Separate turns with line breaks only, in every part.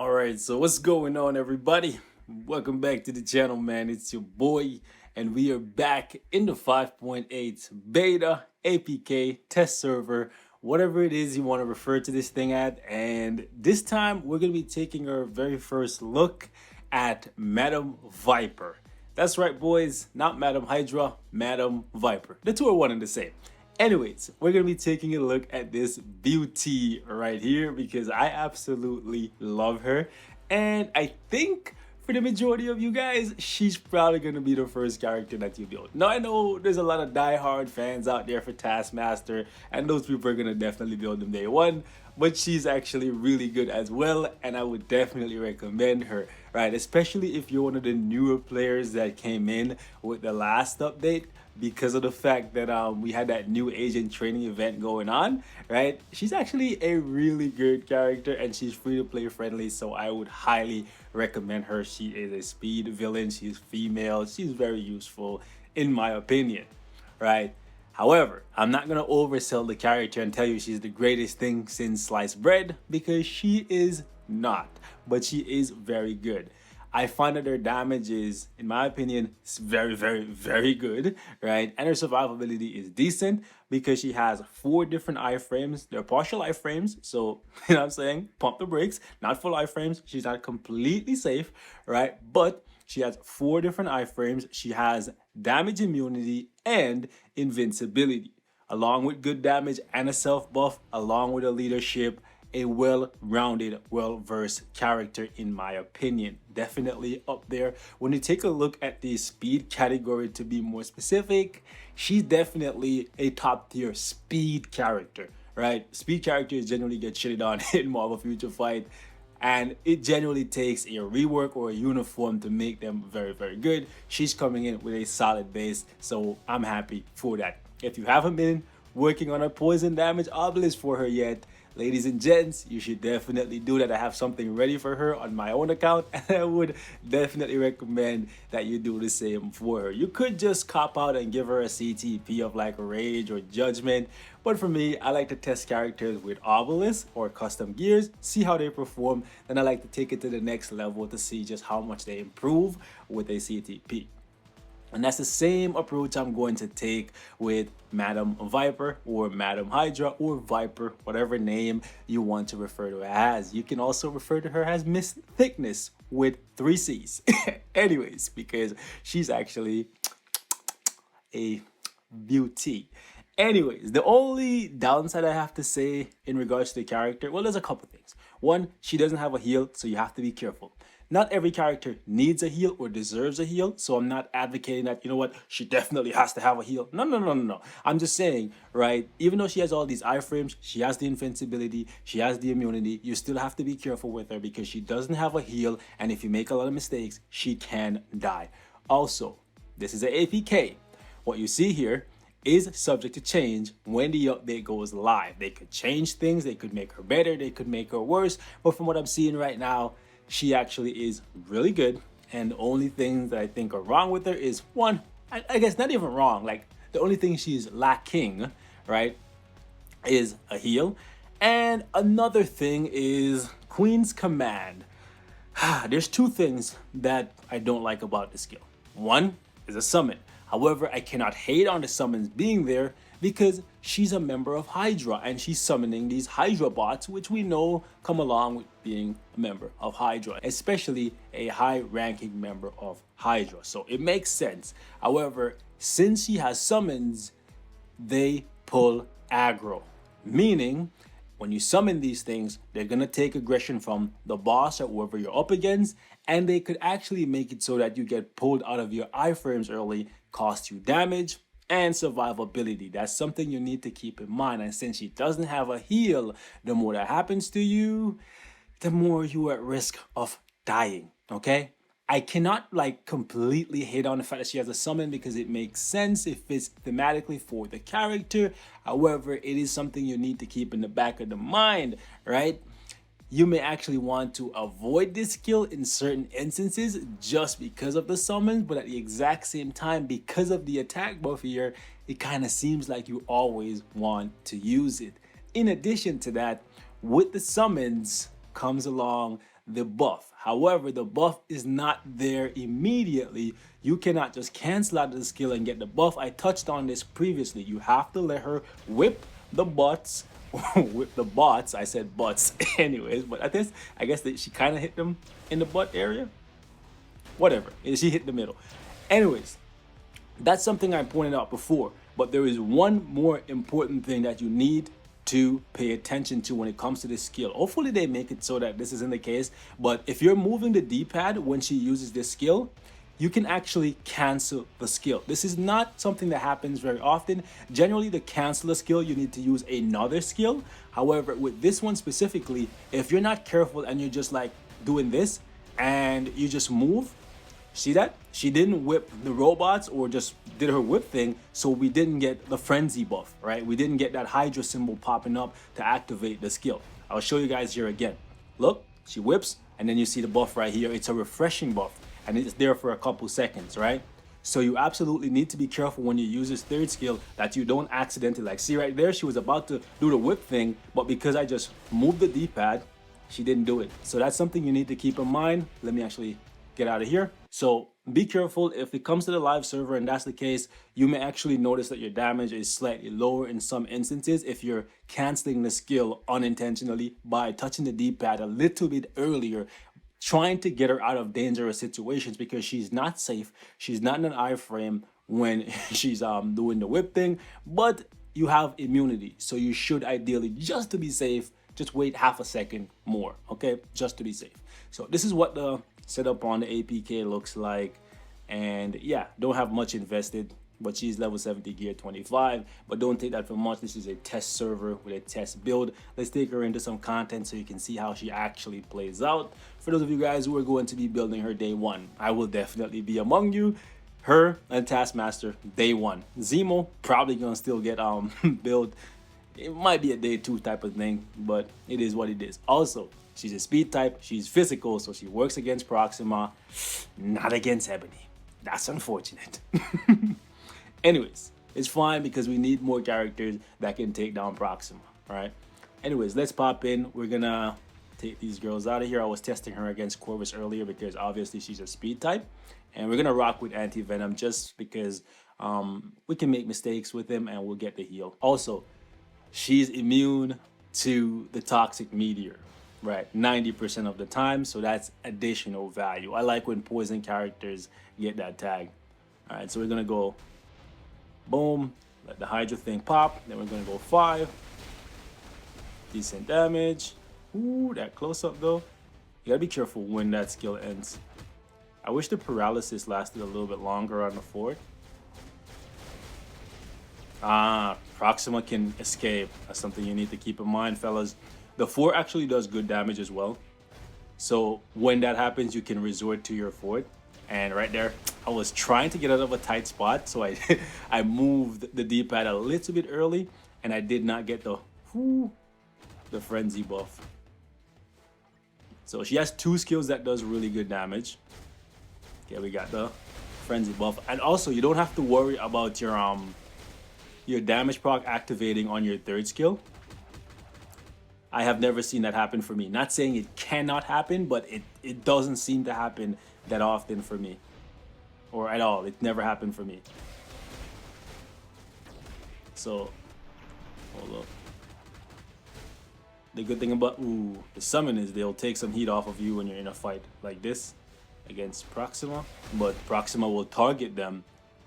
Alright, so what's going on, everybody? Welcome back to the channel, man. It's your boy, and we are back in the 5.8 beta APK test server, whatever it is you want to refer to this thing at. And this time, we're going to be taking our very first look at Madam Viper. That's right, boys, not Madam Hydra, Madam Viper. The two are one and the same. Anyways, we're going to be taking a look at this beauty right here because I absolutely love her. And I think for the majority of you guys, she's probably going to be the first character that you build. Now, I know there's a lot of die-hard fans out there for Taskmaster, and those people are going to definitely build them day one. But she's actually really good as well, and I would definitely recommend her, right? Especially if you're one of the newer players that came in with the last update, because of the fact that we had that new agent training event going on, right? She's actually a really good character and she's free to play friendly, so I would highly recommend her. She is a speed villain, she's female, she's very useful in my opinion, right? However, I'm not gonna oversell the character and tell you she's the greatest thing since sliced bread, because she is not, but she is very good. I find that her damage is, in my opinion, very, very, very good, right? And her survivability is decent because she has 4 different iframes. They're partial iframes, so, you know what I'm saying? Pump the brakes, not full iframes. She's not completely safe, right? But she has 4 different iframes. She has damage immunity and invincibility, along with good damage and a self buff, along with a leadership. A well-rounded, well-versed character in my opinion. Definitely up there. When you take a look at the speed category, to be more specific, she's definitely a top tier speed character, right? Speed characters generally get shitted on in Marvel Future Fight, and it generally takes a rework or a uniform to make them very, very good. She's coming in with a solid base, so I'm happy for that. If you haven't been working on a poison damage obelisk for her yet, ladies and gents, you should definitely do that. I have something ready for her on my own account, and I would definitely recommend that you do the same for her. You could just cop out and give her a CTP of like Rage or Judgment, but for me, I like to test characters with obelisks or custom gears, see how they perform, then I like to take it to the next level to see just how much they improve with a CTP. And that's the same approach I'm going to take with Madam Viper or Madam Hydra or Viper, whatever name you want to refer to her as. You can also refer to her as Miss Thickness with 3 C's. Anyways, because she's actually a beauty. Anyways, the only downside I have to say in regards to the character, well, there's a couple things. One, she doesn't have a heal, so you have to be careful. Not every character needs a heal or deserves a heal, so I'm not advocating that, you know what, she definitely has to have a heal. No. I'm just saying, right, even though she has all these iframes, she has the invincibility, she has the immunity, you still have to be careful with her because she doesn't have a heal, and if you make a lot of mistakes, she can die. Also, this is an APK. What you see here is subject to change when the update goes live. They could change things, they could make her better, they could make her worse, but from what I'm seeing right now, she actually is really good. And the only things that I think are wrong with her is, one, I guess not even wrong, like the only thing she's lacking, right, is a heal. And another thing is Queen's Command. There's 2 things that I don't like about this skill. One is a summon. However, I cannot hate on the summons being there because she's a member of Hydra and she's summoning these Hydra bots, which we know come along with being a member of Hydra, especially a high-ranking member of Hydra. So it makes sense. However, since she has summons, they pull aggro, meaning when you summon these things, they're gonna take aggression from the boss or whoever you're up against, and they could actually make it so that you get pulled out of your iframes early, cost you damage and survivability. That's something you need to keep in mind. And since she doesn't have a heal, the more that happens to you, the more you're at risk of dying, okay? I cannot like completely hate on the fact that she has a summon because it makes sense, it fits thematically for the character. However, it is something you need to keep in the back of the mind, right? You may actually want to avoid this skill in certain instances just because of the summons, but at the exact same time, because of the attack buff here, it kind of seems like you always want to use it. In addition to that, with the summons comes along the buff. However, the buff is not there immediately. You cannot just cancel out the skill and get the buff. I touched on this previously. You have to let her whip the butts, whip the bots. I said butts anyways, but I guess that she kind of hit them in the butt area. Whatever, she hit the middle. Anyways, that's something I pointed out before, but there is one more important thing that you need to pay attention to when it comes to this skill. Hopefully they make it so that this isn't the case, but if you're moving the D-pad when she uses this skill, you can actually cancel the skill. This is not something that happens very often. Generally, to cancel a skill, you need to use another skill. However, with this one specifically, if you're not careful and you're just like doing this and you just move, see that? She didn't whip the robots or just did her whip thing, so we didn't get the frenzy buff, right? We didn't get that Hydra symbol popping up to activate the skill. I'll show you guys here again. Look, she whips, and then you see the buff right here. It's a refreshing buff, and it's there for a couple seconds, right? So you absolutely need to be careful when you use this third skill that you don't accidentally, like, see right there, she was about to do the whip thing, but because I just moved the D-pad, she didn't do it. So that's something you need to keep in mind. Let me actually get out of here. So be careful if it comes to the live server and that's the case. You may actually notice that your damage is slightly lower in some instances if you're canceling the skill unintentionally by touching the D-pad a little bit earlier, trying to get her out of dangerous situations, because she's not safe. She's not in an iframe when she's doing the whip thing, but you have immunity, so you should ideally, just to be safe, just wait half a second more, okay, just to be safe. So this is what the setup on the APK looks like, and yeah, don't have much invested, but she's level 70 gear 25, but don't take that for much. This is a test server with a test build. Let's take her into some content so you can see how she actually plays out. For those of you guys who are going to be building her day one, I will definitely be among you. Her and Taskmaster day one. Zemo probably gonna still get build. It might be a day two type of thing, but it is what it is. Also, she's a speed type, she's physical, so she works against Proxima, not against Ebony. That's unfortunate. Anyways, it's fine because we need more characters that can take down Proxima, right? Anyways, let's pop in. We're gonna take these girls out of here. I was testing her against Corvus earlier because obviously she's a speed type, and we're gonna rock with Anti-Venom just because we can make mistakes with him and we'll get the heal. Also, she's immune to the toxic meteor, right, 90% of the time, so that's additional value. I like when poison characters get that tag. All right, so we're gonna go boom, let the Hydra thing pop, then we're gonna go 5, decent damage. Ooh, that close up though, you gotta be careful when that skill ends. I wish the paralysis lasted a little bit longer on the fort. Proxima can escape. That's something you need to keep in mind, fellas. The fort actually does good damage as well, so when that happens you can resort to your fort. And right there, I was trying to get out of a tight spot, so I moved the D-pad a little bit early, and I did not get the frenzy buff. So she has 2 skills that does really good damage. Okay, we got the frenzy buff, and also you don't have to worry about your damage proc activating on your 3rd skill. I have never seen that happen for me. Not saying it cannot happen, but it doesn't seem to happen that often for me, or at all. It never happened for me. So hold up. The good thing about the summon is they'll take some heat off of you when you're in a fight like this against Proxima, but Proxima will target them,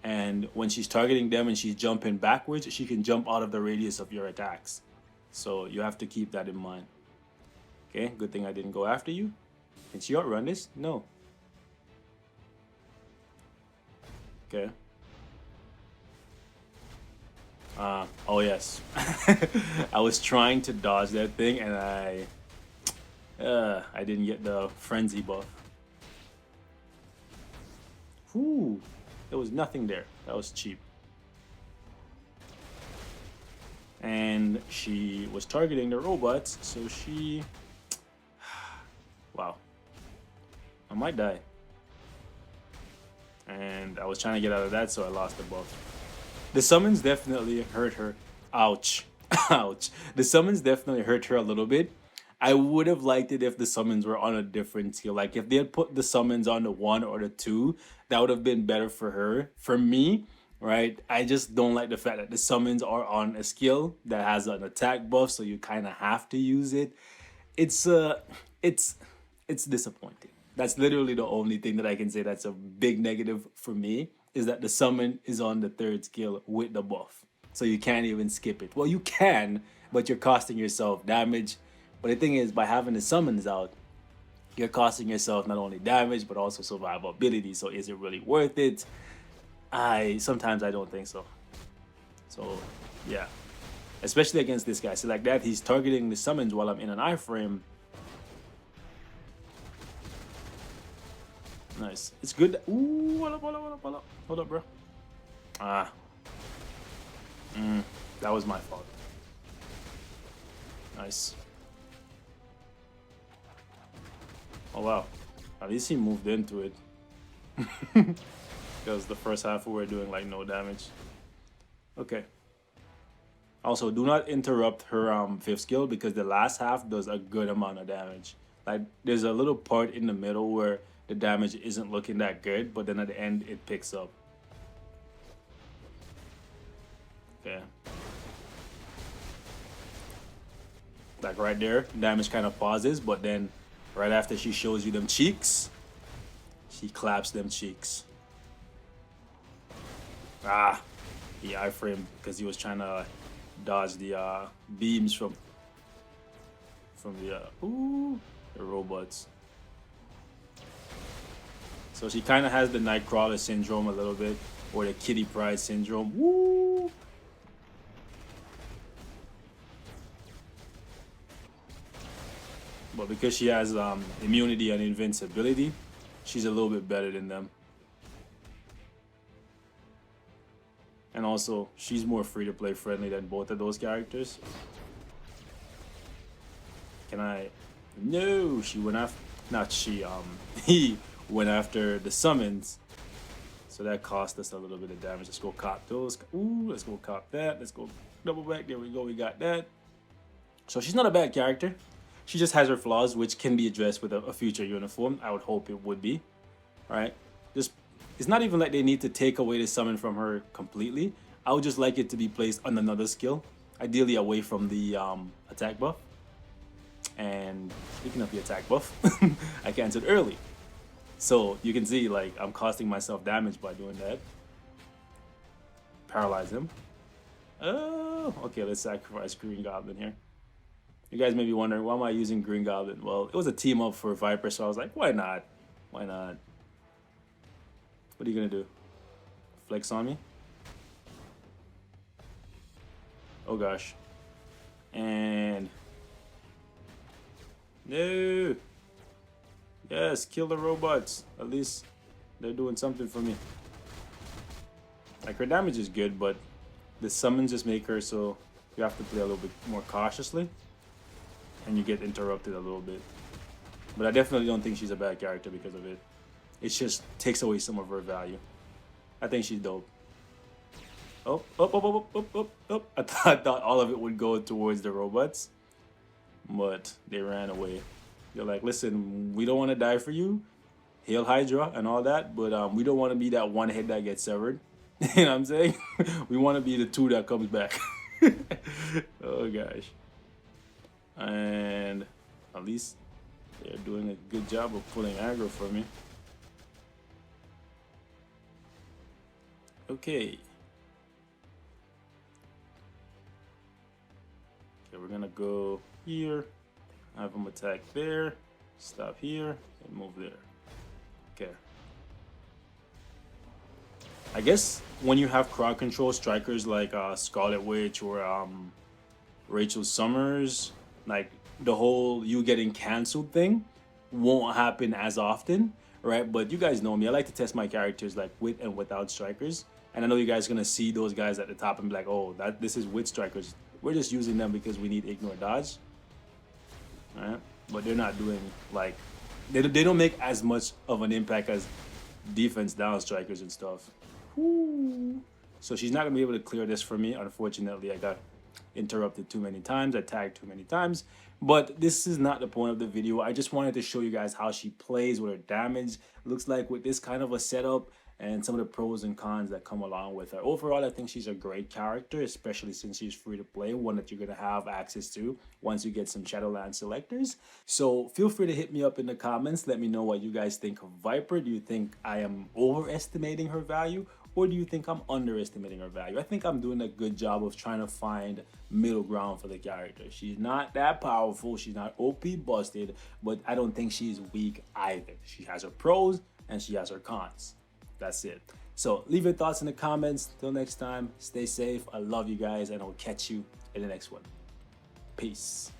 and when she's targeting them and she's jumping backwards, she can jump out of the radius of your attacks. So you have to keep that in mind. Okay, good thing I didn't go after you. Can she outrun this? No. Okay. Oh yes. I was trying to dodge that thing and I didn't get the frenzy buff. Whew, there was nothing there. That was cheap. And she was targeting the robots, so she... Wow. I might die. And I was trying to get out of that, so I lost the buff. The summons definitely hurt her. Ouch. Ouch. The summons definitely hurt her a little bit. I would have liked it if the summons were on a different skill. Like if they had put the summons on the 1 or the 2, that would have been better for her. For me, right? I just don't like the fact that the summons are on a skill that has an attack buff, so you kind of have to use it. It's it's it's disappointing. That's literally the only thing that I can say that's a big negative for me, is that the summon is on the 3rd skill with the buff. So you can't even skip it. Well, you can, but you're costing yourself damage. But the thing is, by having the summons out, you're costing yourself not only damage but also survivability. So is it really worth it? Sometimes I don't think so. So yeah, especially against this guy. So like that, he's targeting the summons while I'm in an iframe. Nice. It's good. Ooh, hold up, bro. That was my fault. Nice. Oh wow. At least he moved into it. Because the first half we were doing like no damage. Okay. Also, do not interrupt her 5th skill, because the last half does a good amount of damage. Like there's a little part in the middle where the damage isn't looking that good, but then at the end it picks up. Okay. Like right there, damage kind of pauses, but then right after she shows you them cheeks, she claps them cheeks. He iframed because he was trying to dodge the beams from the robots. So she kind of has the Nightcrawler syndrome a little bit, or the Kitty Pryde syndrome. Woo! But because she has immunity and invincibility, she's a little bit better than them. And also, she's more free-to-play friendly than both of those characters. Can I? No, she went after. Not she. He went after the summons. So that cost us a little bit of damage. Let's go cop those. Ooh, let's go cop that. Let's go double back. There we go. We got that. So she's not a bad character. She just has her flaws, which can be addressed with a future uniform. I would hope it would be. Right? Just, it's not even like they need to take away the summon from her completely. I would just like it to be placed on another skill, ideally away from the attack buff. And speaking of the attack buff, I canceled early. So you can see, like, I'm costing myself damage by doing that. Paralyze him. Oh, okay, let's sacrifice Green Goblin here. You guys may be wondering, why am I using Green Goblin? Well, it was a team up for Viper, so I was like, why not? Why not? What are you gonna do? Flex on me? Oh gosh. And no. Yes, kill the robots. At least they're doing something for me. Like, her damage is good, but the summons just make her so you have to play a little bit more cautiously. And you get interrupted a little bit. But I definitely don't think she's a bad character because of it. It just takes away some of her value. I think she's dope. Oh, I thought all of it would go towards the robots. But they ran away. They're like, listen, we don't want to die for you. Hail Hydra and all that. But we don't want to be that one head that gets severed. You know what I'm saying? We want to be the 2 that comes back. Oh, gosh. And at least they're doing a good job of pulling aggro for me. Okay. Okay, we're gonna go here, have them attack there, stop here, and move there. Okay. I guess when you have crowd control strikers like Scarlet Witch or Rachel Summers, like the whole you getting canceled thing won't happen as often, right? But you guys know me. I like to test my characters like with and without strikers. And I know you guys are gonna see those guys at the top and be like, oh, this is with strikers. We're just using them because we need ignore dodge. Right? But they're not doing like they don't make as much of an impact as defense down strikers and stuff. Woo. So she's not gonna be able to clear this for me, unfortunately. interrupted too many times, I tagged too many times. But this is not the point of the video. I just wanted to show you guys how she plays with her damage. Looks like with this kind of a setup and some of the pros and cons that come along with her. Overall, I think she's a great character, especially since she's free to play, one that you're going to have access to once you get some Shadowland selectors. So feel free to hit me up in the comments. Let me know what you guys think of Viper. Do you think I am overestimating her value, or do you think I'm underestimating her value? I think I'm doing a good job of trying to find middle ground for the character. She's not that powerful, she's not OP busted, but I don't think she's weak either. She has her pros and she has her cons. That's it. So leave your thoughts in the comments. Till next time, stay safe. I love you guys, and I'll catch you in the next one. Peace.